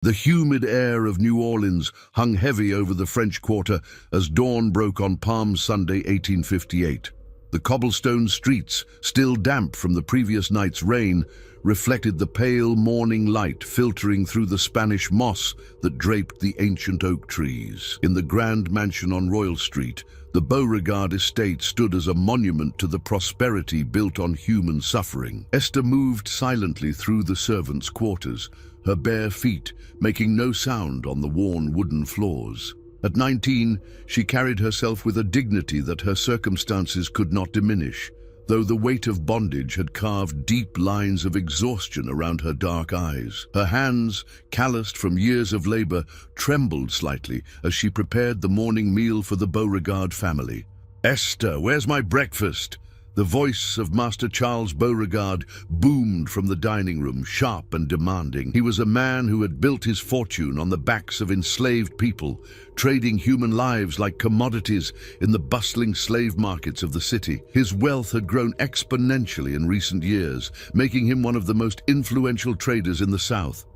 The humid air of New Orleans hung heavy over the French Quarter as dawn broke on Palm Sunday, 1858. The cobblestone streets, still damp from the previous night's rain, reflected the pale morning light filtering through the Spanish moss that draped the ancient oak trees. In the grand mansion on Royal Street, the Beauregard estate stood as a monument to the prosperity built on human suffering. Esther moved silently through the servants' quarters, her bare feet making no sound on the worn wooden floors. At 19, she carried herself with a dignity that her circumstances could not diminish, though the weight of bondage had carved deep lines of exhaustion around her dark eyes. Her hands, calloused from years of labor, trembled slightly as she prepared the morning meal for the Beauregard family. "Esther, where's my breakfast?" The voice of Master Charles Beauregard boomed from the dining room, sharp and demanding. He was a man who had built his fortune on the backs of enslaved people, trading human lives like commodities in the bustling slave markets of the city. His wealth had grown exponentially in recent years, making him one of the most influential traders in the South.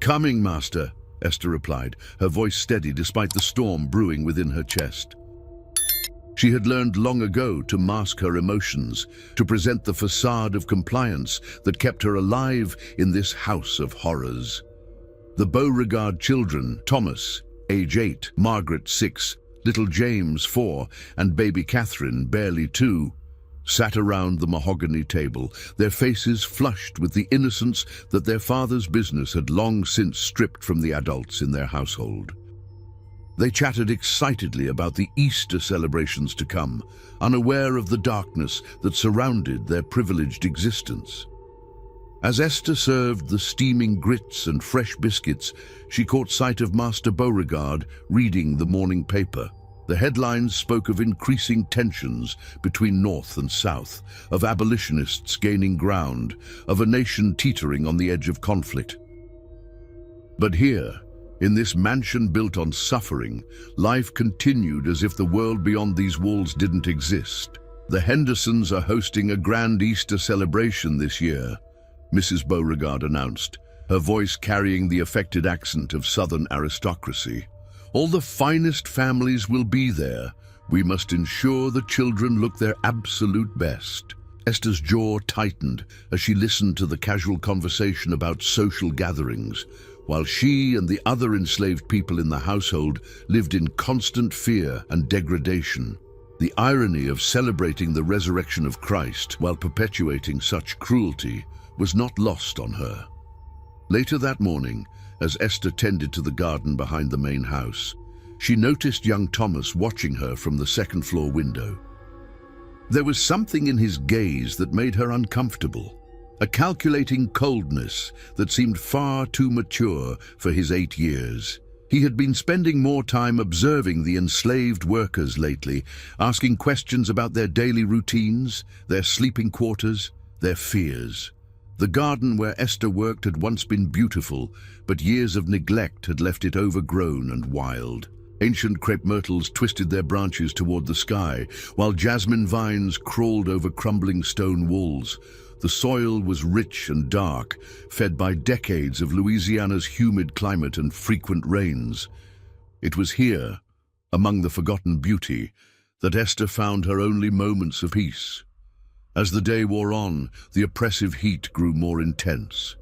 "Coming, Master," Esther replied, her voice steady despite the storm brewing within her chest. She had learned long ago to mask her emotions, to present the facade of compliance that kept her alive in this house of horrors. The Beauregard children, Thomas, age 8, Margaret, 6, little James, 4, and baby Catherine, barely 2, sat around the mahogany table, their faces flushed with the innocence that their father's business had long since stripped from the adults in their household. They chatted excitedly about the Easter celebrations to come, unaware of the darkness that surrounded their privileged existence. As Esther served the steaming grits and fresh biscuits, she caught sight of Master Beauregard reading the morning paper. The headlines spoke of increasing tensions between North and South, of abolitionists gaining ground, of a nation teetering on the edge of conflict. But here, in this mansion built on suffering, life continued as if the world beyond these walls didn't exist. "The Hendersons are hosting a grand Easter celebration this year," Mrs. Beauregard announced, her voice carrying the affected accent of Southern aristocracy. "All the finest families will be there. We must ensure the children look their absolute best." Esther's jaw tightened as she listened to the casual conversation about social gatherings, while she and the other enslaved people in the household lived in constant fear and degradation. The irony of celebrating the resurrection of Christ while perpetuating such cruelty was not lost on her. Later that morning, as Esther tended to the garden behind the main house, she noticed young Thomas watching her from the second-floor window. There was something in his gaze that made her uncomfortable. A calculating coldness that seemed far too mature for his 8 years. He had been spending more time observing the enslaved workers lately, asking questions about their daily routines, their sleeping quarters, their fears. The garden where Esther worked had once been beautiful, but years of neglect had left it overgrown and wild. Ancient crepe myrtles twisted their branches toward the sky, while jasmine vines crawled over crumbling stone walls. The soil was rich and dark, fed by decades of Louisiana's humid climate and frequent rains. It was here, among the forgotten beauty, that Esther found her only moments of peace. As the day wore on, the oppressive heat grew more intense.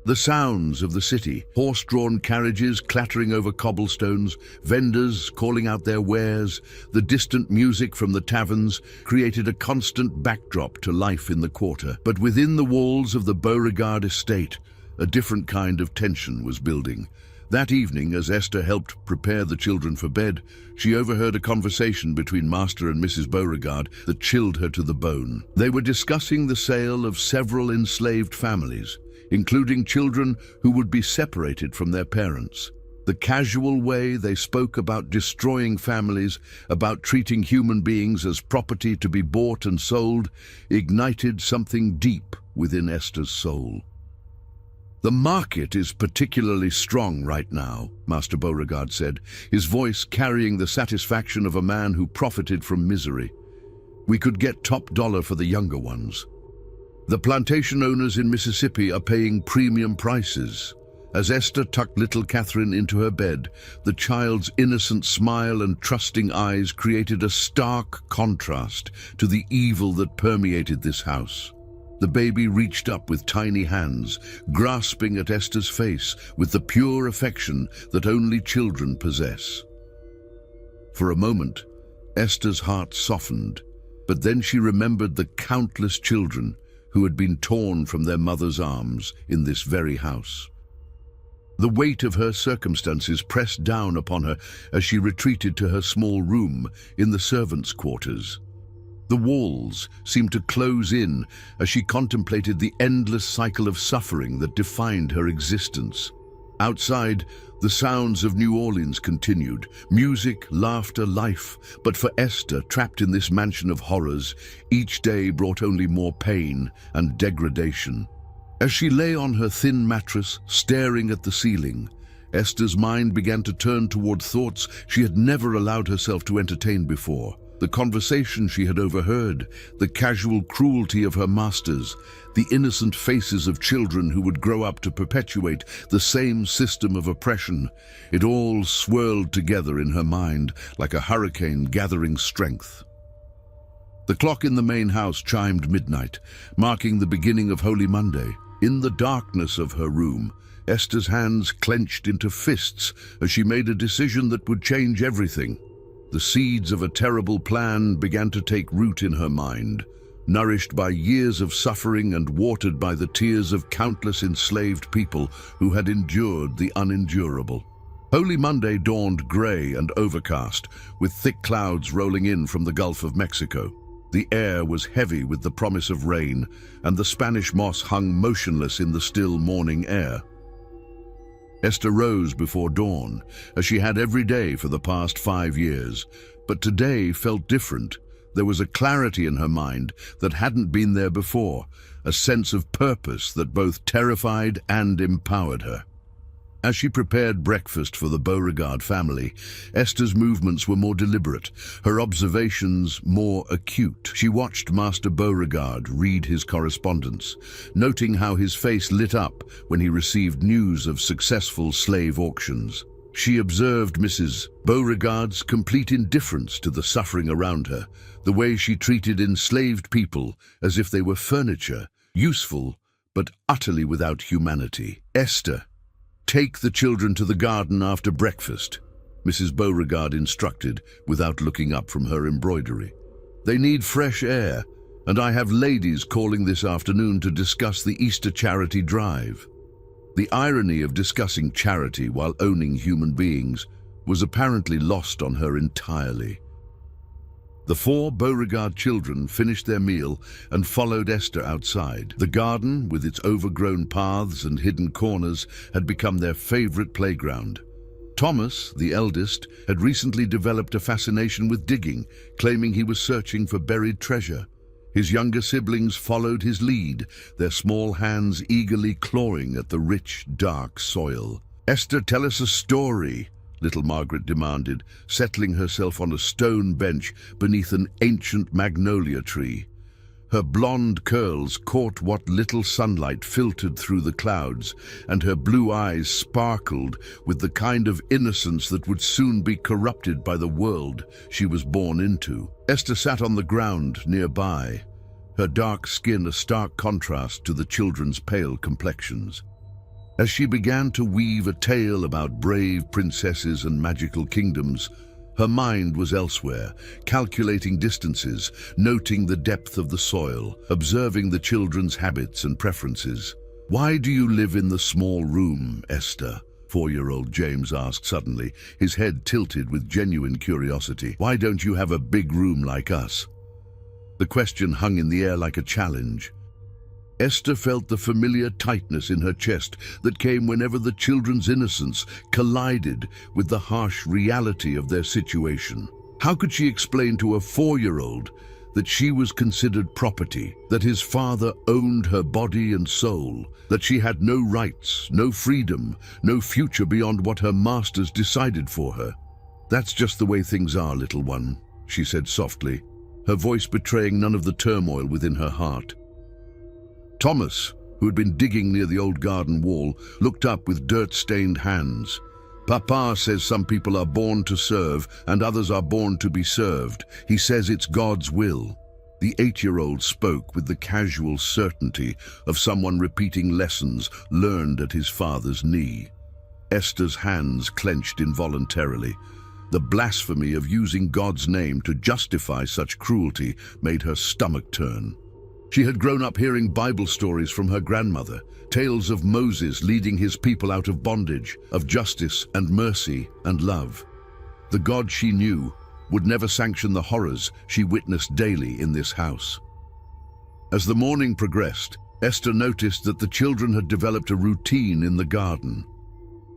The sounds of the city, horse-drawn carriages clattering over cobblestones, vendors calling out their wares, the distant music from the taverns created a constant backdrop to life in the quarter. But within the walls of the Beauregard estate, a different kind of tension was building. That evening, as Esther helped prepare the children for bed, she overheard a conversation between Master and Mrs. Beauregard that chilled her to the bone. They were discussing the sale of several enslaved families, including children who would be separated from their parents. The casual way they spoke about destroying families, about treating human beings as property to be bought and sold, ignited something deep within Esther's soul. "The market is particularly strong right now," Master Beauregard said, his voice carrying the satisfaction of a man who profited from misery. "We could get top dollar for the younger ones. The plantation owners in Mississippi are paying premium prices, As Esther tucked little Catherine into her bed, the child's innocent smile and trusting eyes created a stark contrast to the evil that permeated this house. The baby reached up with tiny hands, grasping at Esther's face with the pure affection that only children possess. For a moment, Esther's heart softened, but then she remembered the countless children who had been torn from their mother's arms in this very house. The weight of her circumstances pressed down upon her as she retreated to her small room in the servants' quarters. The walls seemed to close in as she contemplated the endless cycle of suffering that defined her existence. Outside, the sounds of New Orleans continued, music, laughter, life. But for Esther, trapped in this mansion of horrors, each day brought only more pain and degradation. As she lay on her thin mattress, staring at the ceiling, Esther's mind began to turn toward thoughts she had never allowed herself to entertain before. The conversation she had overheard, the casual cruelty of her masters, the innocent faces of children who would grow up to perpetuate the same system of oppression. It all swirled together in her mind like a hurricane gathering strength. The clock in the main house chimed midnight, marking the beginning of Holy Monday. In the darkness of her room, Esther's hands clenched into fists as she made a decision that would change everything. The seeds of a terrible plan began to take root in her mind, nourished by years of suffering and watered by the tears of countless enslaved people who had endured the unendurable. Holy Monday dawned gray and overcast, with thick clouds rolling in from the Gulf of Mexico. The air was heavy with the promise of rain, and the Spanish moss hung motionless in the still morning air. Esther rose before dawn, as she had every day for the past 5 years, but today felt different. There was a clarity in her mind that hadn't been there before, a sense of purpose that both terrified and empowered her. As she prepared breakfast for the Beauregard family, Esther's movements were more deliberate, her observations more acute. She watched Master Beauregard read his correspondence, noting how his face lit up when he received news of successful slave auctions. She observed Mrs. Beauregard's complete indifference to the suffering around her, the way she treated enslaved people as if they were furniture, useful but utterly without humanity. "Esther, take the children to the garden after breakfast," Mrs. Beauregard instructed without looking up from her embroidery. "They need fresh air, and I have ladies calling this afternoon to discuss the Easter charity drive." The irony of discussing charity while owning human beings was apparently lost on her entirely. The 4 Beauregard children finished their meal and followed Esther outside. The garden, with its overgrown paths and hidden corners, had become their favorite playground. Thomas, the eldest, had recently developed a fascination with digging, claiming he was searching for buried treasure. His younger siblings followed his lead, their small hands eagerly clawing at the rich, dark soil. "Esther, tell us a story," little Margaret demanded, settling herself on a stone bench beneath an ancient magnolia tree. Her blonde curls caught what little sunlight filtered through the clouds, and her blue eyes sparkled with the kind of innocence that would soon be corrupted by the world she was born into. Esther sat on the ground nearby, her dark skin a stark contrast to the children's pale complexions. As she began to weave a tale about brave princesses and magical kingdoms, her mind was elsewhere, calculating distances, noting the depth of the soil, observing the children's habits and preferences. "Why do you live in the small room, Esther?" 4-year-old James asked suddenly, his head tilted with genuine curiosity. "Why don't you have a big room like us?" The question hung in the air like a challenge. Esther felt the familiar tightness in her chest that came whenever the children's innocence collided with the harsh reality of their situation. How could she explain to a 4-year-old that she was considered property, that his father owned her body and soul, that she had no rights, no freedom, no future beyond what her masters decided for her? "That's just the way things are, little one," she said softly, her voice betraying none of the turmoil within her heart. "Thomas," who had been digging near the old garden wall, looked up with dirt-stained hands. "Papa says some people are born to serve and others are born to be served. He says it's God's will." The 8-year-old spoke with the casual certainty of someone repeating lessons learned at his father's knee. Esther's hands clenched involuntarily. The blasphemy of using God's name to justify such cruelty made her stomach turn. She had grown up hearing Bible stories from her grandmother, tales of Moses leading his people out of bondage, of justice and mercy and love. The God she knew would never sanction the horrors she witnessed daily in this house. As the morning progressed, Esther noticed that the children had developed a routine in the garden.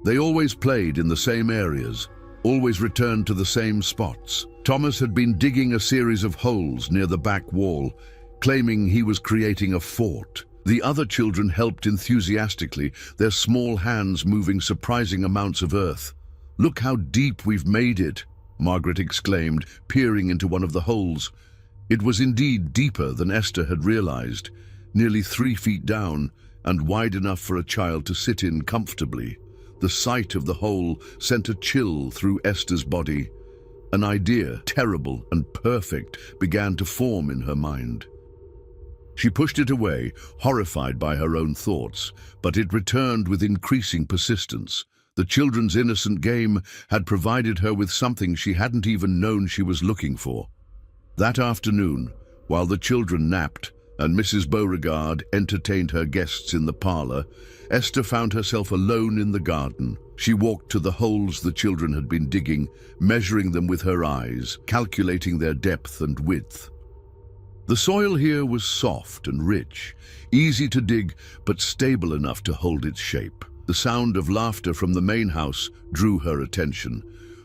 They always played in the same areas, always returned to the same spots. Thomas had been digging a series of holes near the back wall, claiming he was creating a fort. The other children helped enthusiastically, their small hands moving surprising amounts of earth. "Look how deep we've made it," Margaret exclaimed, peering into one of the holes. It was indeed deeper than Esther had realized, nearly 3 feet down and wide enough for a child to sit in comfortably. The sight of the hole sent a chill through Esther's body. An idea, terrible and perfect, began to form in her mind. She pushed it away, horrified by her own thoughts, but it returned with increasing persistence. The children's innocent game had provided her with something she hadn't even known she was looking for. That afternoon, while the children napped and Mrs. Beauregard entertained her guests in the parlor, Esther found herself alone in the garden. She walked to the holes the children had been digging, measuring them with her eyes, calculating their depth and width. The soil here was soft and rich, easy to dig but stable enough to hold its shape. The sound of laughter from the main house drew her attention.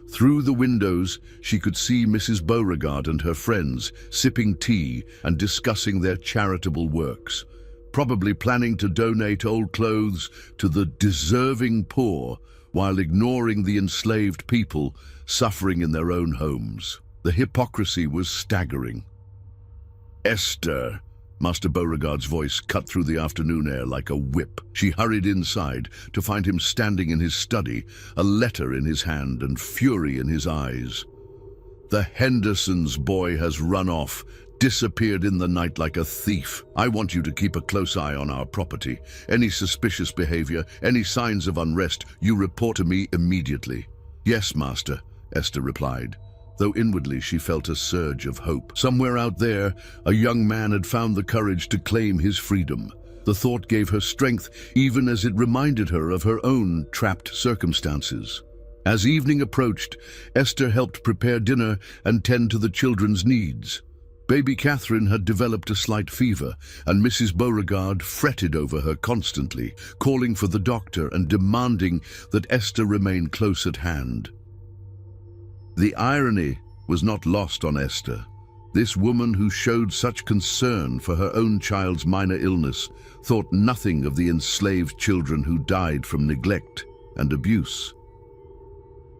Through the windows, she could see Mrs. Beauregard and her friends sipping tea and discussing their charitable works, probably planning to donate old clothes to the deserving poor while ignoring the enslaved people suffering in their own homes. The hypocrisy was staggering. "Esther!" Master Beauregard's voice cut through the afternoon air like a whip. She hurried inside to find him standing in his study, a letter in his hand and fury in his eyes. "The Henderson's boy has run off, disappeared in the night like a thief. I want you to keep a close eye on our property. Any suspicious behavior, any signs of unrest, you report to me immediately." "Yes, Master," Esther replied, though inwardly she felt a surge of hope. Somewhere out there, a young man had found the courage to claim his freedom. The thought gave her strength, even as it reminded her of her own trapped circumstances. As evening approached, Esther helped prepare dinner and tend to the children's needs. Baby Catherine had developed a slight fever, and Mrs. Beauregard fretted over her constantly, calling for the doctor and demanding that Esther remain close at hand. The irony was not lost on Esther. This woman who showed such concern for her own child's minor illness thought nothing of the enslaved children who died from neglect and abuse.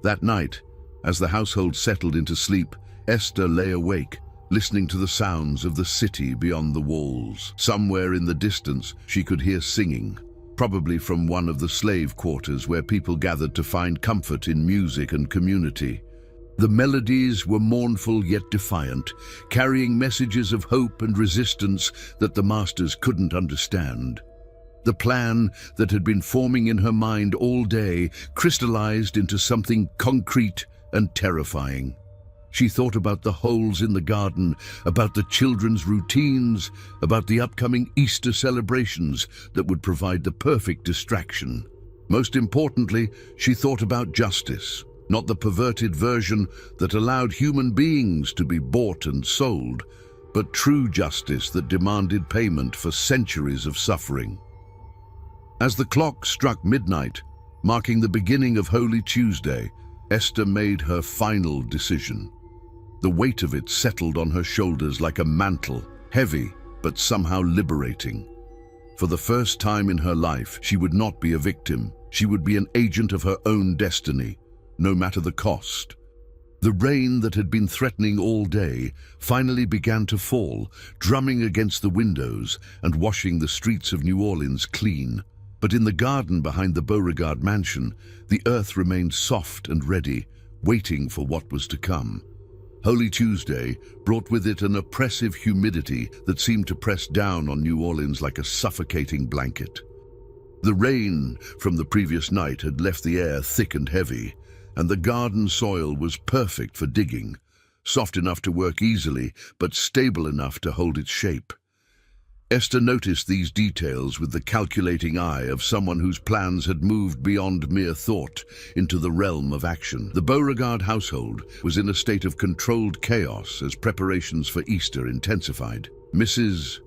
That night, as the household settled into sleep, Esther lay awake, listening to the sounds of the city beyond the walls. Somewhere in the distance, she could hear singing, probably from one of the slave quarters where people gathered to find comfort in music and community. The melodies were mournful yet defiant, carrying messages of hope and resistance that the masters couldn't understand. The plan that had been forming in her mind all day crystallized into something concrete and terrifying. She thought about the holes in the garden, about the children's routines, about the upcoming Easter celebrations that would provide the perfect distraction. Most importantly, she thought about justice. Not the perverted version that allowed human beings to be bought and sold, but true justice that demanded payment for centuries of suffering. As the clock struck midnight, marking the beginning of Holy Tuesday, Esther made her final decision. The weight of it settled on her shoulders like a mantle, heavy but somehow liberating. For the first time in her life, she would not be a victim. She would be an agent of her own destiny, no matter the cost. The rain that had been threatening all day finally began to fall, drumming against the windows and washing the streets of New Orleans clean. But in the garden behind the Beauregard mansion, the earth remained soft and ready, waiting for what was to come. Holy Tuesday brought with it an oppressive humidity that seemed to press down on New Orleans like a suffocating blanket. The rain from the previous night had left the air thick and heavy, and the garden soil was perfect for digging, soft enough to work easily, but stable enough to hold its shape. Esther noticed these details with the calculating eye of someone whose plans had moved beyond mere thought into the realm of action. The Beauregard household was in a state of controlled chaos as preparations for Easter intensified. Mrs.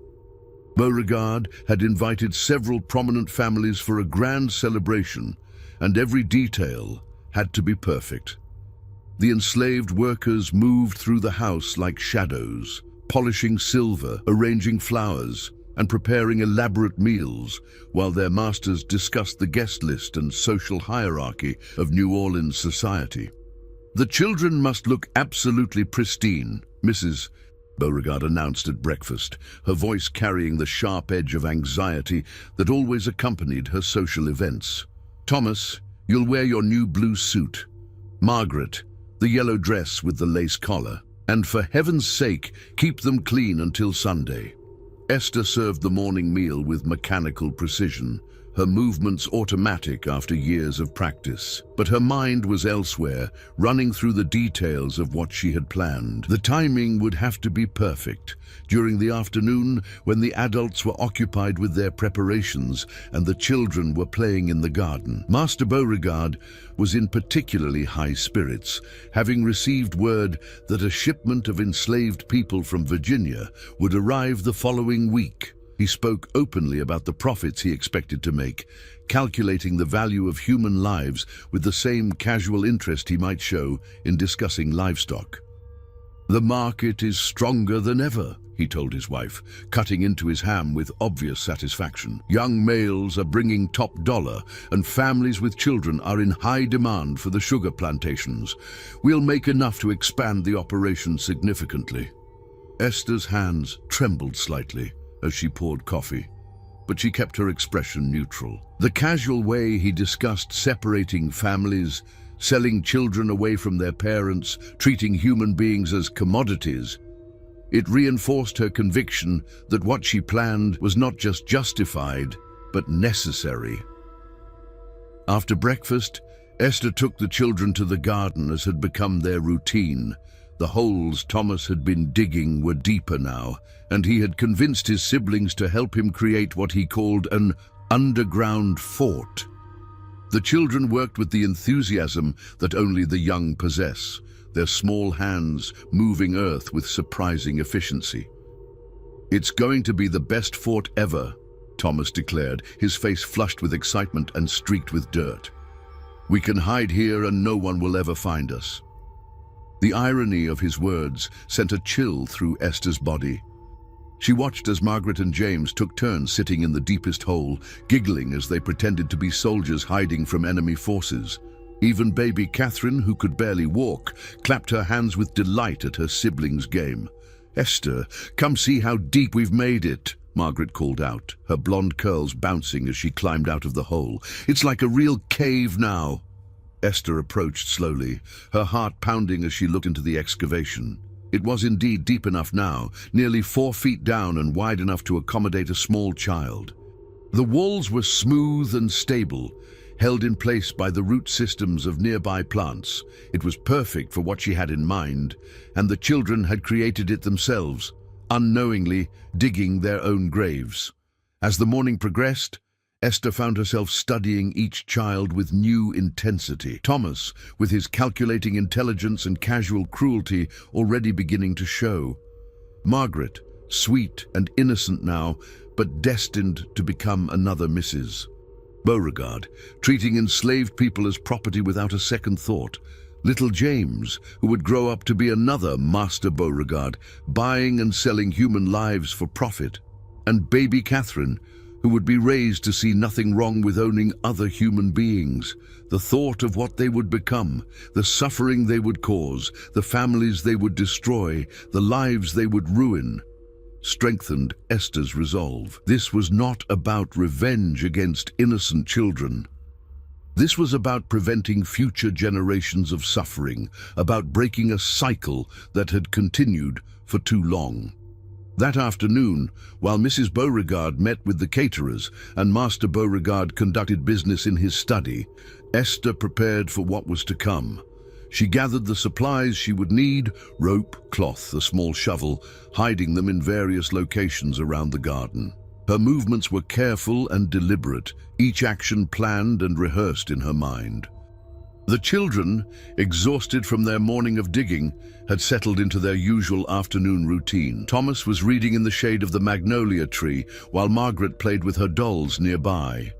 Beauregard had invited several prominent families for a grand celebration, and every detail had to be perfect. The enslaved workers moved through the house like shadows, polishing silver, arranging flowers, and preparing elaborate meals, while their masters discussed the guest list and social hierarchy of New Orleans society. The children must look absolutely pristine, Mrs. Beauregard announced at breakfast, her voice carrying the sharp edge of anxiety that always accompanied her social events. Thomas, you'll wear your new blue suit. Margaret, the yellow dress with the lace collar. And for heaven's sake, keep them clean until Sunday. Esther served the morning meal with mechanical precision, her movements automatic after years of practice. But her mind was elsewhere, running through the details of what she had planned. The timing would have to be perfect. During the afternoon, when the adults were occupied with their preparations and the children were playing in the garden, Master Beauregard was in particularly high spirits, having received word that a shipment of enslaved people from Virginia would arrive the following week. He spoke openly about the profits he expected to make, calculating the value of human lives with the same casual interest he might show in discussing livestock. "The market is stronger than ever," he told his wife, cutting into his ham with obvious satisfaction. "Young males are bringing top dollar, and families with children are in high demand for the sugar plantations. We'll make enough to expand the operation significantly." Esther's hands trembled slightly as she poured coffee, but she kept her expression neutral. The casual way he discussed separating families, selling children away from their parents, treating human beings as commodities, it reinforced her conviction that what she planned was not just justified, but necessary. After breakfast, Esther took the children to the garden as had become their routine. The holes Thomas had been digging were deeper now, and he had convinced his siblings to help him create what he called an underground fort. The children worked with the enthusiasm that only the young possess, their small hands moving earth with surprising efficiency. "It's going to be the best fort ever," Thomas declared, his face flushed with excitement and streaked with dirt. "We can hide here and no one will ever find us." The irony of his words sent a chill through Esther's body. She watched as Margaret and James took turns sitting in the deepest hole, giggling as they pretended to be soldiers hiding from enemy forces. Even baby Catherine, who could barely walk, clapped her hands with delight at her siblings' game. "Esther, come see how deep we've made it," Margaret called out, her blonde curls bouncing as she climbed out of the hole. "It's like a real cave now." Esther approached slowly, her heart pounding as she looked into the excavation. It was indeed deep enough now, nearly 4 feet down and wide enough to accommodate a small child. The walls were smooth and stable, held in place by the root systems of nearby plants. It was perfect for what she had in mind, and the children had created it themselves, unknowingly digging their own graves. As the morning progressed, Esther found herself studying each child with new intensity. Thomas, with his calculating intelligence and casual cruelty already beginning to show. Margaret, sweet and innocent now, but destined to become another Mrs. Beauregard, treating enslaved people as property without a second thought. Little James, who would grow up to be another Master Beauregard, buying and selling human lives for profit. And baby Catherine, who would be raised to see nothing wrong with owning other human beings. The thought of what they would become, the suffering they would cause, the families they would destroy, the lives they would ruin, strengthened Esther's resolve. This was not about revenge against innocent children. This was about preventing future generations of suffering, about breaking a cycle that had continued for too long. That afternoon, while Mrs. Beauregard met with the caterers and Master Beauregard conducted business in his study, Esther prepared for what was to come. She gathered the supplies she would need: rope, cloth, a small shovel, hiding them in various locations around the garden. Her movements were careful and deliberate, each action planned and rehearsed in her mind. The children, exhausted from their morning of digging, had settled into their usual afternoon routine. Thomas was reading in the shade of the magnolia tree, while Margaret played with her dolls nearby.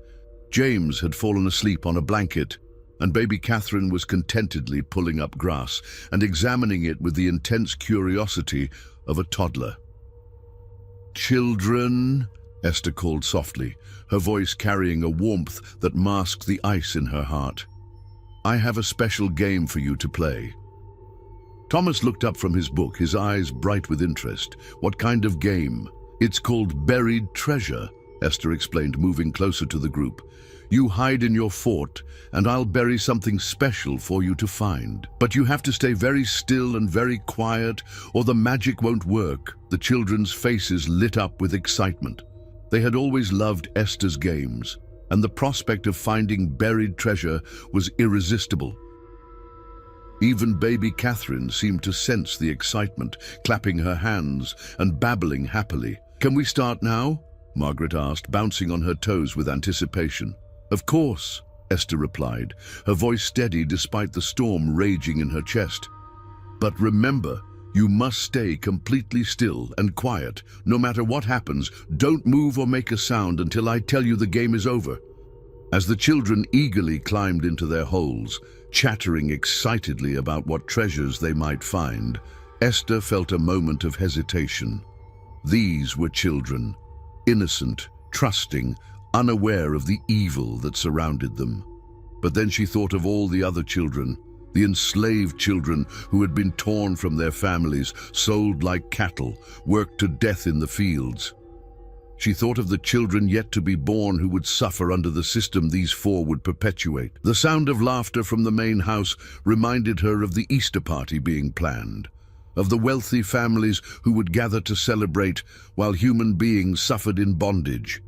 James had fallen asleep on a blanket, and baby Catherine was contentedly pulling up grass and examining it with the intense curiosity of a toddler. "Children," Esther called softly, her voice carrying a warmth that masked the ice in her heart. "I have a special game for you to play." Thomas looked up from his book, his eyes bright with interest. "What kind of game?" "It's called Buried Treasure," Esther explained, moving closer to the group. "You hide in your fort, and I'll bury something special for you to find. But you have to stay very still and very quiet, or the magic won't work." The children's faces lit up with excitement. They had always loved Esther's games, and the prospect of finding buried treasure was irresistible. Even baby Catherine seemed to sense the excitement, clapping her hands and babbling happily. "Can we start now?" Margaret asked, bouncing on her toes with anticipation. "Of course," Esther replied, her voice steady despite the storm raging in her chest. "But remember, you must stay completely still and quiet. No matter what happens, don't move or make a sound until I tell you the game is over." As the children eagerly climbed into their holes, chattering excitedly about what treasures they might find, Esther felt a moment of hesitation. These were children, innocent, trusting, unaware of the evil that surrounded them. But then she thought of all the other children, the enslaved children who had been torn from their families, sold like cattle, worked to death in the fields. She thought of the children yet to be born who would suffer under the system these four would perpetuate. The sound of laughter from the main house reminded her of the Easter party being planned, of the wealthy families who would gather to celebrate while human beings suffered in bondage.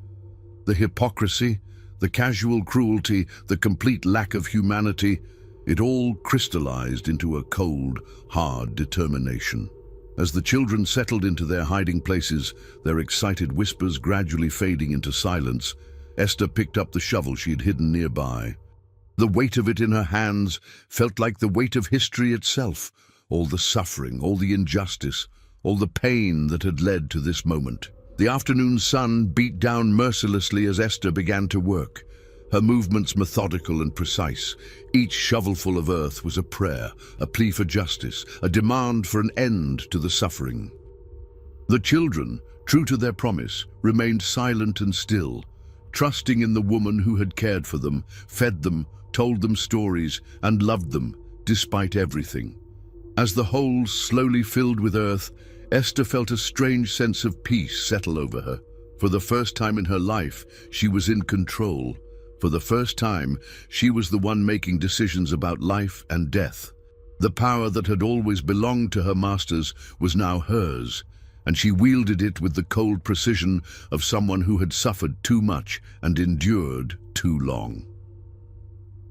The hypocrisy, the casual cruelty, the complete lack of humanity, it all crystallized into a cold, hard determination. As the children settled into their hiding places, their excited whispers gradually fading into silence, Esther picked up the shovel she had hidden nearby. The weight of it in her hands felt like the weight of history itself, all the suffering, all the injustice, all the pain that had led to this moment. The afternoon sun beat down mercilessly as Esther began to work, her movements methodical and precise. Each shovelful of earth was a prayer, a plea for justice, a demand for an end to the suffering. The children, true to their promise, remained silent and still, trusting in the woman who had cared for them, fed them, told them stories, and loved them, despite everything. As the holes slowly filled with earth, Esther felt a strange sense of peace settle over her. For the first time in her life, she was in control. For the first time, she was the one making decisions about life and death. The power that had always belonged to her masters was now hers, and she wielded it with the cold precision of someone who had suffered too much and endured too long.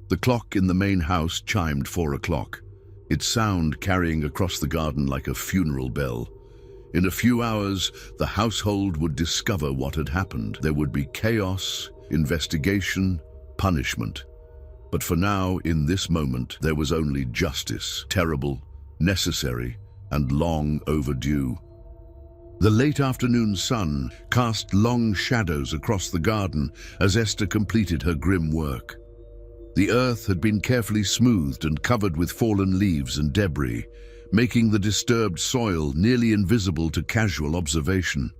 The clock in the main house chimed 4 o'clock, its sound carrying across the garden like a funeral bell. In a few hours, the household would discover what had happened. There would be chaos, investigation, punishment. But for now, in this moment, there was only justice, terrible, necessary, and long overdue. The late afternoon sun cast long shadows across the garden as Esther completed her grim work. The earth had been carefully smoothed and covered with fallen leaves and debris, making the disturbed soil nearly invisible to casual observation.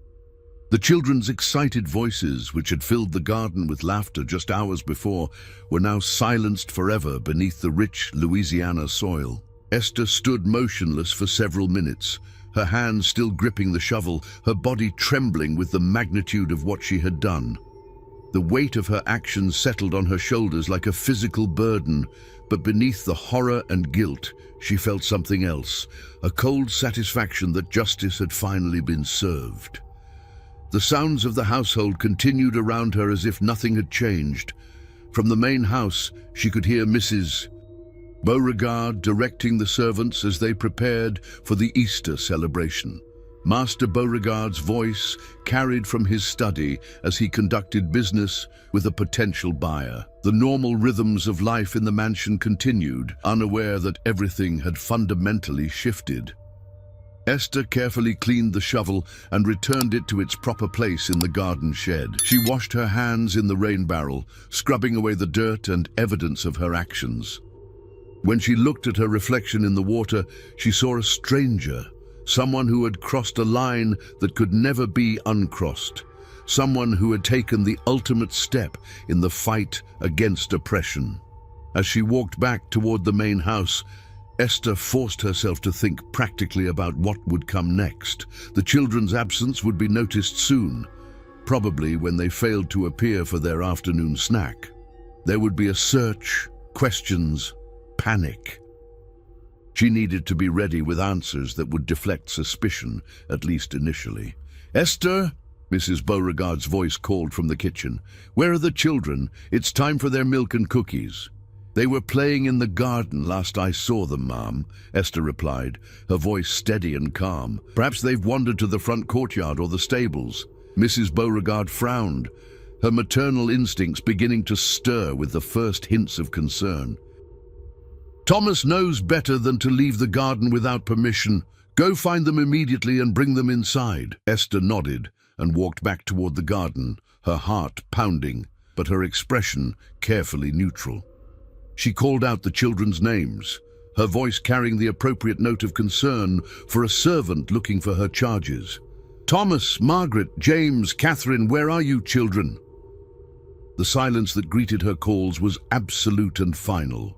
The children's excited voices, which had filled the garden with laughter just hours before, were now silenced forever beneath the rich Louisiana soil. Esther stood motionless for several minutes, her hands still gripping the shovel, her body trembling with the magnitude of what she had done. The weight of her actions settled on her shoulders like a physical burden, but beneath the horror and guilt, she felt something else, a cold satisfaction that justice had finally been served. The sounds of the household continued around her as if nothing had changed. From the main house, she could hear Mrs. Beauregard directing the servants as they prepared for the Easter celebration. Master Beauregard's voice carried from his study as he conducted business with a potential buyer. The normal rhythms of life in the mansion continued, unaware that everything had fundamentally shifted. Esther carefully cleaned the shovel and returned it to its proper place in the garden shed. She washed her hands in the rain barrel, scrubbing away the dirt and evidence of her actions. When she looked at her reflection in the water, she saw a stranger, someone who had crossed a line that could never be uncrossed, someone who had taken the ultimate step in the fight against oppression. As she walked back toward the main house, Esther forced herself to think practically about what would come next. The children's absence would be noticed soon, probably when they failed to appear for their afternoon snack. There would be a search, questions, panic. She needed to be ready with answers that would deflect suspicion, at least initially. "Esther," Mrs. Beauregard's voice called from the kitchen. "Where are the children? It's time for their milk and cookies." "They were playing in the garden last I saw them, Ma'am," Esther replied, her voice steady and calm. "Perhaps they've wandered to the front courtyard or the stables." Mrs. Beauregard frowned, her maternal instincts beginning to stir with the first hints of concern. "Thomas knows better than to leave the garden without permission. Go find them immediately and bring them inside." Esther nodded and walked back toward the garden, her heart pounding, but her expression carefully neutral. She called out the children's names, her voice carrying the appropriate note of concern for a servant looking for her charges. "Thomas, Margaret, James, Catherine, where are you, children?" The silence that greeted her calls was absolute and final.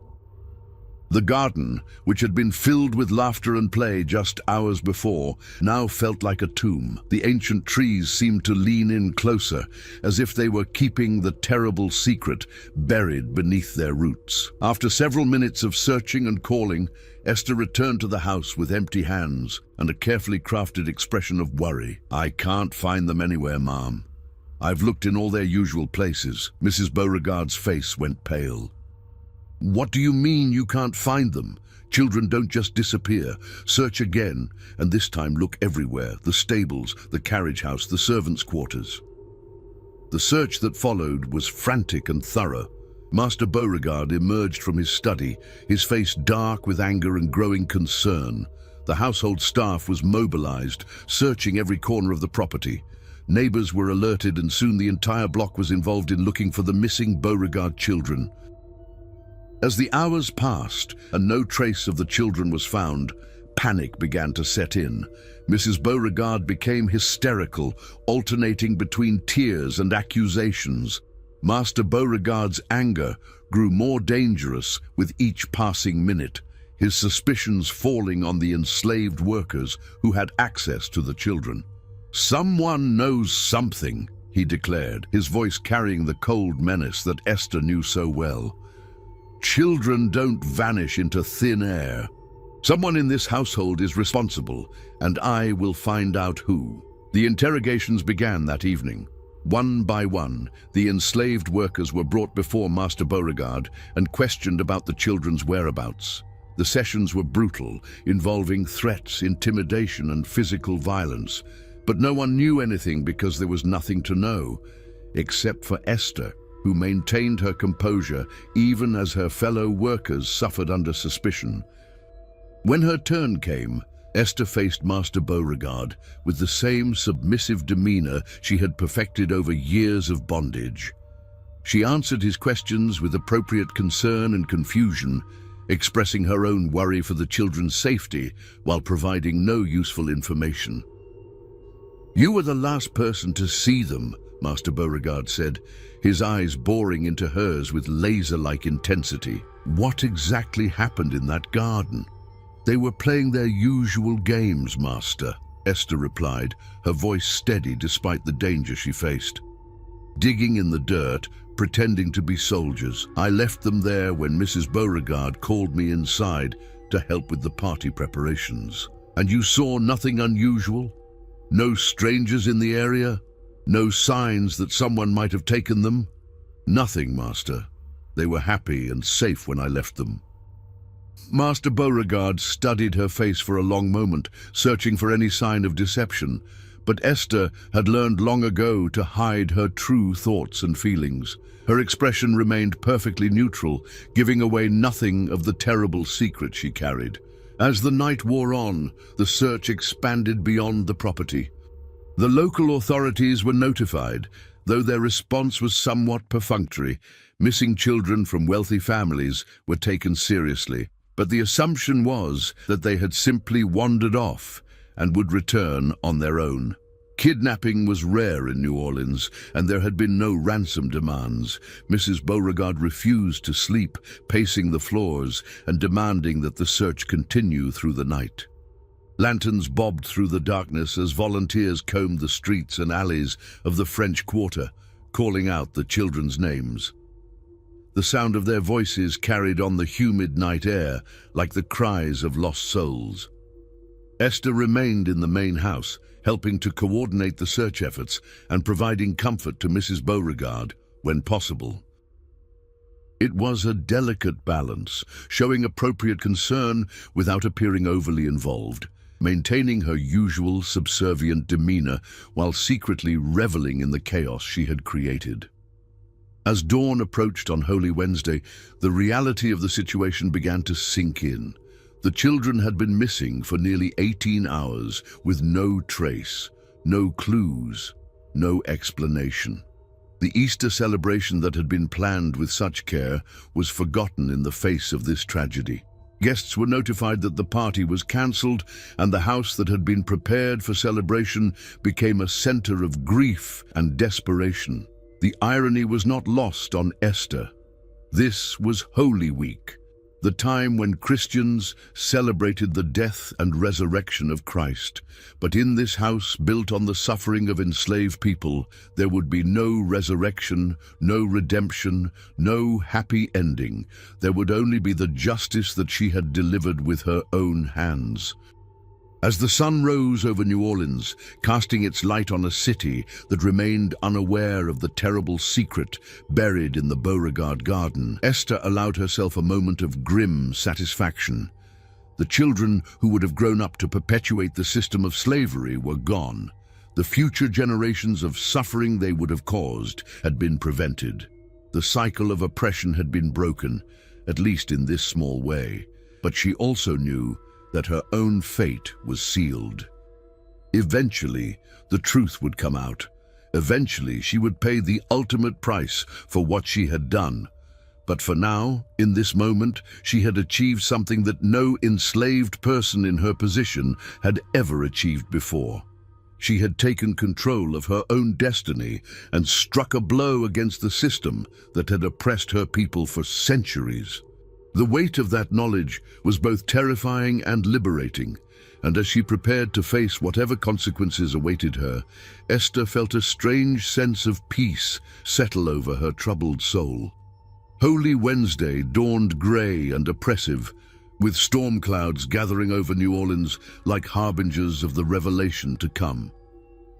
The garden, which had been filled with laughter and play just hours before, now felt like a tomb. The ancient trees seemed to lean in closer, as if they were keeping the terrible secret buried beneath their roots. After several minutes of searching and calling, Esther returned to the house with empty hands and a carefully crafted expression of worry. "I can't find them anywhere, Ma'am. I've looked in all their usual places." Mrs. Beauregard's face went pale. "What do you mean you can't find them? Children don't just disappear. Search again, and this time look everywhere: the stables, the carriage house, the servants' quarters." The search that followed was frantic and thorough. Master Beauregard emerged from his study, his face dark with anger and growing concern. The household staff was mobilized, searching every corner of the property. Neighbors were alerted, and soon the entire block was involved in looking for the missing Beauregard children. As the hours passed and no trace of the children was found, panic began to set in. Mrs. Beauregard became hysterical, alternating between tears and accusations. Master Beauregard's anger grew more dangerous with each passing minute, his suspicions falling on the enslaved workers who had access to the children. "Someone knows something," he declared, his voice carrying the cold menace that Esther knew so well. "Children don't vanish into thin air. Someone in this household is responsible, and I will find out who." The interrogations began that evening. One by one, the enslaved workers were brought before Master Beauregard and questioned about the children's whereabouts. The sessions were brutal, involving threats, intimidation, and physical violence. But no one knew anything because there was nothing to know, except for Esther, who maintained her composure even as her fellow workers suffered under suspicion. When her turn came, Esther faced Master Beauregard with the same submissive demeanor she had perfected over years of bondage. She answered his questions with appropriate concern and confusion, expressing her own worry for the children's safety while providing no useful information. "You were the last person to see them," Master Beauregard said, his eyes boring into hers with laser-like intensity. "What exactly happened in that garden?" "They were playing their usual games, Master," Esther replied, her voice steady despite the danger she faced. "Digging in the dirt, pretending to be soldiers. I left them there when Mrs. Beauregard called me inside to help with the party preparations." "And you saw nothing unusual? No strangers in the area? No signs that someone might have taken them?" "Nothing, Master. They were happy and safe when I left them." Master Beauregard studied her face for a long moment, searching for any sign of deception, but Esther had learned long ago to hide her true thoughts and feelings. Her expression remained perfectly neutral, giving away nothing of the terrible secret she carried. As the night wore on, the search expanded beyond the property. The local authorities were notified, though their response was somewhat perfunctory. Missing children from wealthy families were taken seriously, but the assumption was that they had simply wandered off and would return on their own. Kidnapping was rare in New Orleans, and there had been no ransom demands. Mrs. Beauregard refused to sleep, pacing the floors and demanding that the search continue through the night. Lanterns bobbed through the darkness as volunteers combed the streets and alleys of the French Quarter, calling out the children's names. The sound of their voices carried on the humid night air like the cries of lost souls. Esther remained in the main house, helping to coordinate the search efforts and providing comfort to Mrs. Beauregard when possible. It was a delicate balance, showing appropriate concern without appearing overly involved, maintaining her usual subservient demeanor while secretly reveling in the chaos she had created. As dawn approached on Holy Wednesday, the reality of the situation began to sink in. The children had been missing for nearly 18 hours with no trace, no clues, no explanation. The Easter celebration that had been planned with such care was forgotten in the face of this tragedy. Guests were notified that the party was cancelled, and the house that had been prepared for celebration became a center of grief and desperation. The irony was not lost on Esther. This was Holy Week, the time when Christians celebrated the death and resurrection of Christ. But in this house, built on the suffering of enslaved people, there would be no resurrection, no redemption, no happy ending. There would only be the justice that she had delivered with her own hands. As the sun rose over New Orleans, casting its light on a city that remained unaware of the terrible secret buried in the Beauregard garden, Esther allowed herself a moment of grim satisfaction. The children who would have grown up to perpetuate the system of slavery were gone. The future generations of suffering they would have caused had been prevented. The cycle of oppression had been broken, at least in this small way, but she also knew that her own fate was sealed. Eventually, the truth would come out. Eventually, she would pay the ultimate price for what she had done. But for now, in this moment, she had achieved something that no enslaved person in her position had ever achieved before. She had taken control of her own destiny and struck a blow against the system that had oppressed her people for centuries. The weight of that knowledge was both terrifying and liberating, and as she prepared to face whatever consequences awaited her, Esther felt a strange sense of peace settle over her troubled soul. Holy Wednesday dawned gray and oppressive, with storm clouds gathering over New Orleans like harbingers of the revelation to come.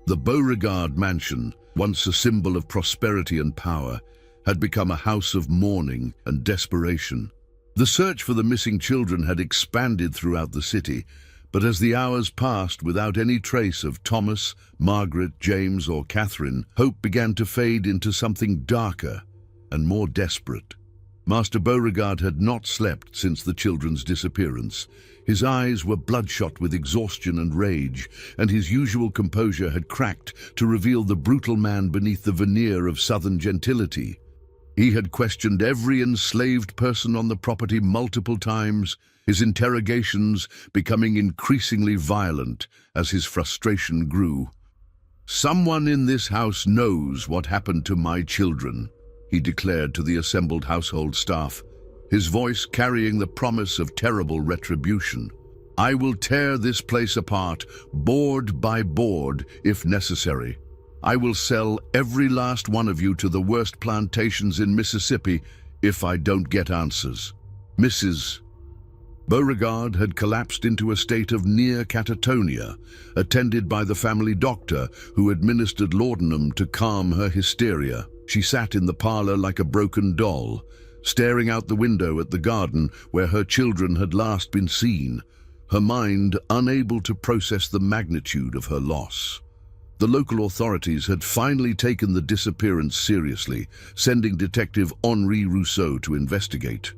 The Beauregard mansion, once a symbol of prosperity and power, had become a house of mourning and desperation. The search for the missing children had expanded throughout the city, but as the hours passed without any trace of Thomas, Margaret, James, or Catherine, hope began to fade into something darker and more desperate. Master Beauregard had not slept since the children's disappearance. His eyes were bloodshot with exhaustion and rage, and his usual composure had cracked to reveal the brutal man beneath the veneer of Southern gentility. He had questioned every enslaved person on the property multiple times, his interrogations becoming increasingly violent as his frustration grew. "Someone in this house knows what happened to my children," he declared to the assembled household staff, his voice carrying the promise of terrible retribution. "I will tear this place apart, board by board, if necessary. I will sell every last one of you to the worst plantations in Mississippi if I don't get answers." Mrs. Beauregard had collapsed into a state of near catatonia, attended by the family doctor who administered laudanum to calm her hysteria. She sat in the parlor like a broken doll, staring out the window at the garden where her children had last been seen, her mind unable to process the magnitude of her loss. The local authorities had finally taken the disappearance seriously, sending Detective Henri Rousseau to investigate.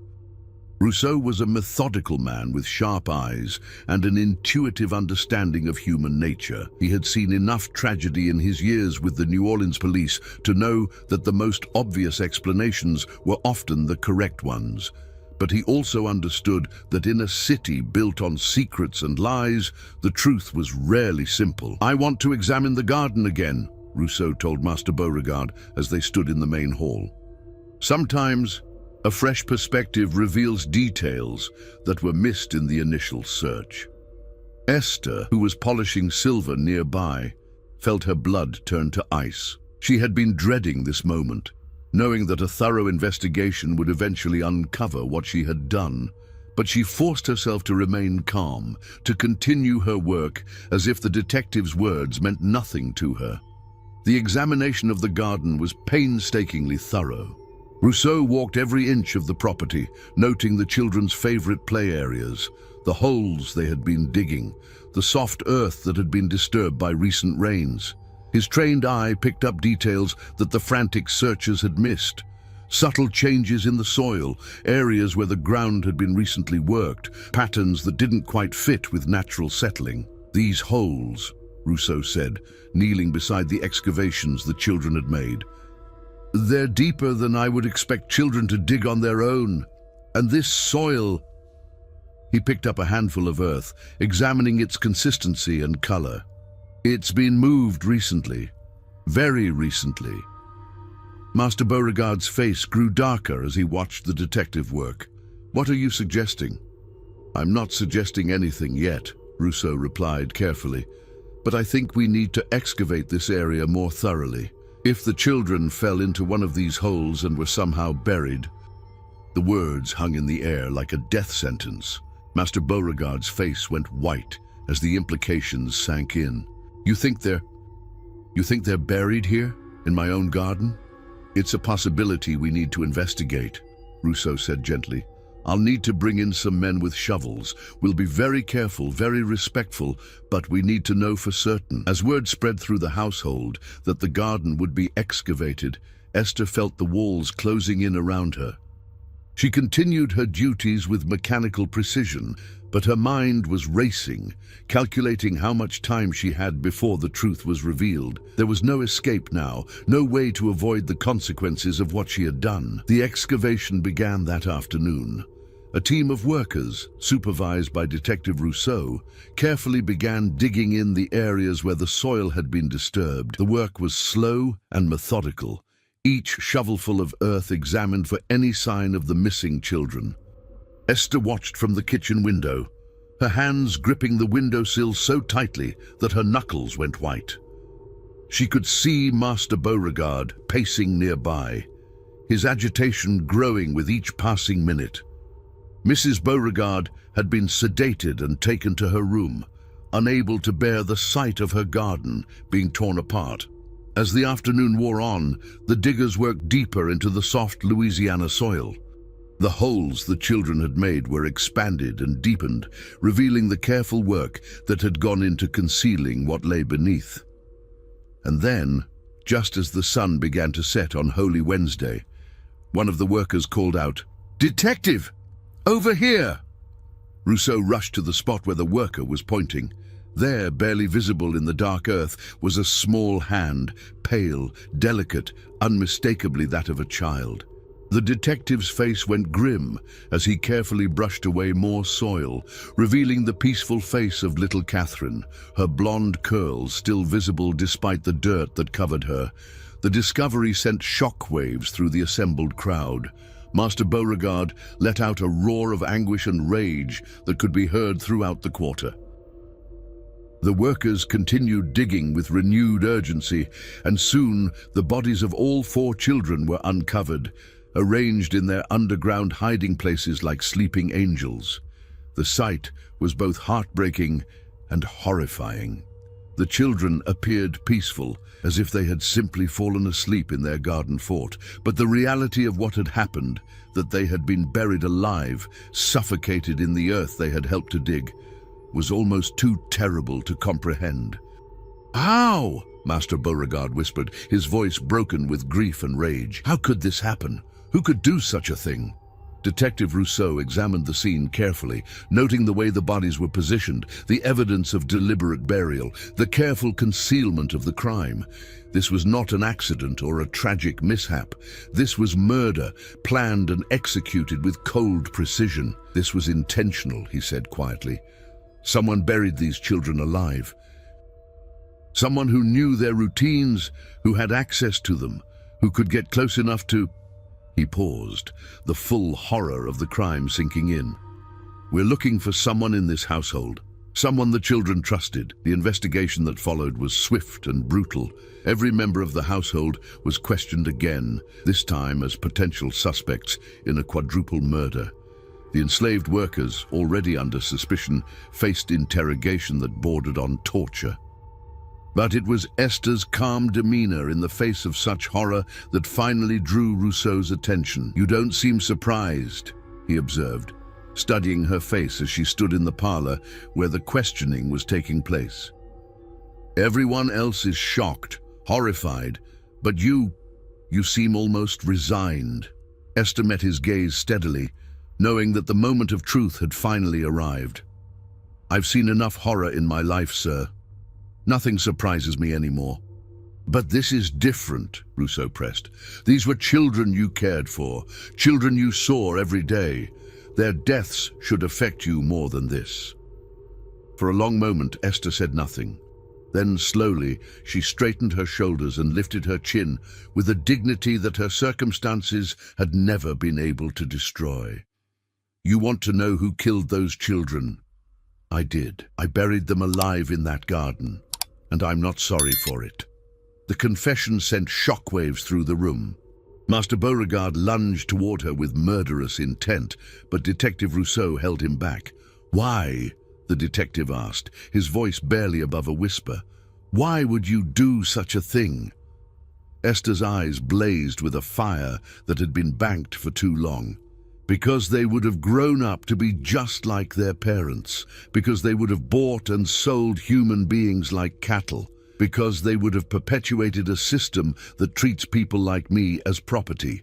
Rousseau was a methodical man with sharp eyes and an intuitive understanding of human nature. He had seen enough tragedy in his years with the New Orleans police to know that the most obvious explanations were often the correct ones. But he also understood that in a city built on secrets and lies, the truth was rarely simple. "I want to examine the garden again," Rousseau told Master Beauregard as they stood in the main hall. "Sometimes a fresh perspective reveals details that were missed in the initial search." Esther, who was polishing silver nearby, felt her blood turn to ice. She had been dreading this moment, knowing that a thorough investigation would eventually uncover what she had done. But she forced herself to remain calm, to continue her work as if the detective's words meant nothing to her. The examination of the garden was painstakingly thorough. Rousseau walked every inch of the property, noting the children's favorite play areas, the holes they had been digging, the soft earth that had been disturbed by recent rains. His trained eye picked up details that the frantic searchers had missed. Subtle changes in the soil, areas where the ground had been recently worked, patterns that didn't quite fit with natural settling. "These holes," Rousseau said, kneeling beside the excavations the children had made, "they're deeper than I would expect children to dig on their own. And this soil—" He picked up a handful of earth, examining its consistency and color. "It's been moved recently. Very recently." Master Beauregard's face grew darker as he watched the detective work. "What are you suggesting?" "I'm not suggesting anything yet," Rousseau replied carefully, "but I think we need to excavate this area more thoroughly. If the children fell into one of these holes and were somehow buried—" The words hung in the air like a death sentence. Master Beauregard's face went white as the implications sank in. You think they're buried here, in my own garden?" "It's a possibility we need to investigate," Rousseau said gently. "I'll need to bring in some men with shovels. We'll be very careful, very respectful, but we need to know for certain." As word spread through the household that the garden would be excavated, Esther felt the walls closing in around her. She continued her duties with mechanical precision, but her mind was racing, calculating how much time she had before the truth was revealed. There was no escape now, no way to avoid the consequences of what she had done. The excavation began that afternoon. A team of workers, supervised by Detective Rousseau, carefully began digging in the areas where the soil had been disturbed. The work was slow and methodical, each shovelful of earth examined for any sign of the missing children. Esther watched from the kitchen window, her hands gripping the windowsill so tightly that her knuckles went white. She could see Master Beauregard pacing nearby, his agitation growing with each passing minute. Mrs. Beauregard had been sedated and taken to her room, unable to bear the sight of her garden being torn apart. As the afternoon wore on, the diggers worked deeper into the soft Louisiana soil. The holes the children had made were expanded and deepened, revealing the careful work that had gone into concealing what lay beneath. And then, just as the sun began to set on Holy Wednesday, one of the workers called out, "Detective! Over here!" Rousseau rushed to the spot where the worker was pointing. There, barely visible in the dark earth, was a small hand, pale, delicate, unmistakably that of a child. The detective's face went grim as he carefully brushed away more soil, revealing the peaceful face of little Catherine, her blonde curls still visible despite the dirt that covered her. The discovery sent shockwaves through the assembled crowd. Master Beauregard let out a roar of anguish and rage that could be heard throughout the quarter. The workers continued digging with renewed urgency, and soon the bodies of all 4 children were uncovered, arranged in their underground hiding places like sleeping angels. The sight was both heartbreaking and horrifying. The children appeared peaceful, as if they had simply fallen asleep in their garden fort, but the reality of what had happened, that they had been buried alive, suffocated in the earth they had helped to dig, was almost too terrible to comprehend. "How?" Master Beauregard whispered, his voice broken with grief and rage. "How could this happen? Who could do such a thing?" Detective Rousseau examined the scene carefully, noting the way the bodies were positioned, the evidence of deliberate burial, the careful concealment of the crime. This was not an accident or a tragic mishap. This was murder, planned and executed with cold precision. "This was intentional," he said quietly. "Someone buried these children alive. Someone who knew their routines, who had access to them, who could get close enough to..." He paused, the full horror of the crime sinking in. "We're looking for someone in this household, someone the children trusted." The investigation that followed was swift and brutal. Every member of the household was questioned again, this time as potential suspects in a quadruple murder. The enslaved workers, already under suspicion, faced interrogation that bordered on torture. But it was Esther's calm demeanor in the face of such horror that finally drew Rousseau's attention. "You don't seem surprised," he observed, studying her face as she stood in the parlor where the questioning was taking place. "Everyone else is shocked, horrified, but you seem almost resigned." Esther met his gaze steadily, knowing that the moment of truth had finally arrived. "I've seen enough horror in my life, sir. Nothing surprises me anymore." "But this is different," Rousseau pressed. "These were children you cared for, children you saw every day. Their deaths should affect you more than this." For a long moment, Esther said nothing. Then, slowly, she straightened her shoulders and lifted her chin with a dignity that her circumstances had never been able to destroy. "You want to know who killed those children? I did. I buried them alive in that garden. And I'm not sorry for it." The confession sent shockwaves through the room. Master Beauregard lunged toward her with murderous intent, but Detective Rousseau held him back. "Why?" the detective asked, his voice barely above a whisper. "Why would you do such a thing?" Esther's eyes blazed with a fire that had been banked for too long. "Because they would have grown up to be just like their parents, because they would have bought and sold human beings like cattle, because they would have perpetuated a system that treats people like me as property.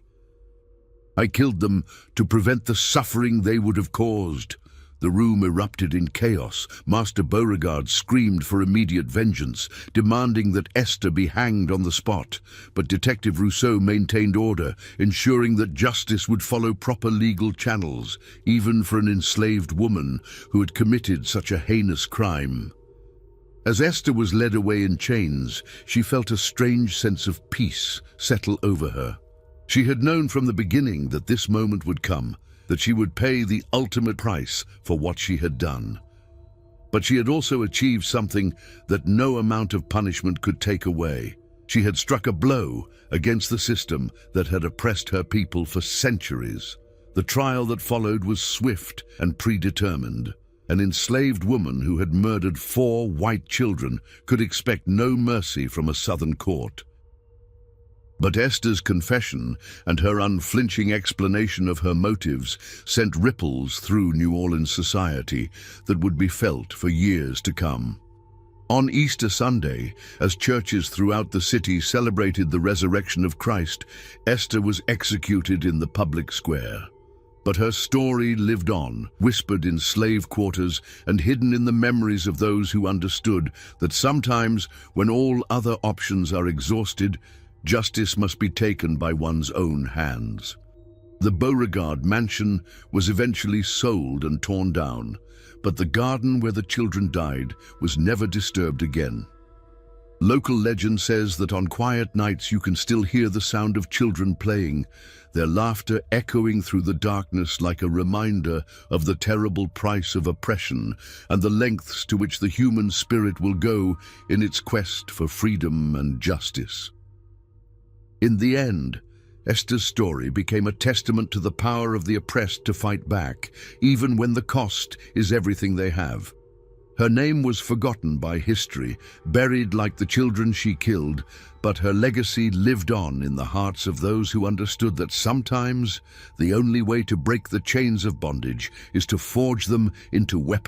I killed them to prevent the suffering they would have caused." The room erupted in chaos. Master Beauregard screamed for immediate vengeance, demanding that Esther be hanged on the spot. But Detective Rousseau maintained order, ensuring that justice would follow proper legal channels, even for an enslaved woman who had committed such a heinous crime. As Esther was led away in chains, she felt a strange sense of peace settle over her. She had known from the beginning that this moment would come, that she would pay the ultimate price for what she had done. But she had also achieved something that no amount of punishment could take away. She had struck a blow against the system that had oppressed her people for centuries. The trial that followed was swift and predetermined. An enslaved woman who had murdered 4 white children could expect no mercy from a Southern court. But Esther's confession and her unflinching explanation of her motives sent ripples through New Orleans society that would be felt for years to come. On Easter Sunday, as churches throughout the city celebrated the resurrection of Christ, Esther was executed in the public square. But her story lived on, whispered in slave quarters and hidden in the memories of those who understood that sometimes, when all other options are exhausted, justice must be taken by one's own hands. The Beauregard mansion was eventually sold and torn down, but the garden where the children died was never disturbed again. Local legend says that on quiet nights you can still hear the sound of children playing, their laughter echoing through the darkness like a reminder of the terrible price of oppression and the lengths to which the human spirit will go in its quest for freedom and justice. In the end, Esther's story became a testament to the power of the oppressed to fight back, even when the cost is everything they have. Her name was forgotten by history, buried like the children she killed, but her legacy lived on in the hearts of those who understood that sometimes the only way to break the chains of bondage is to forge them into weapons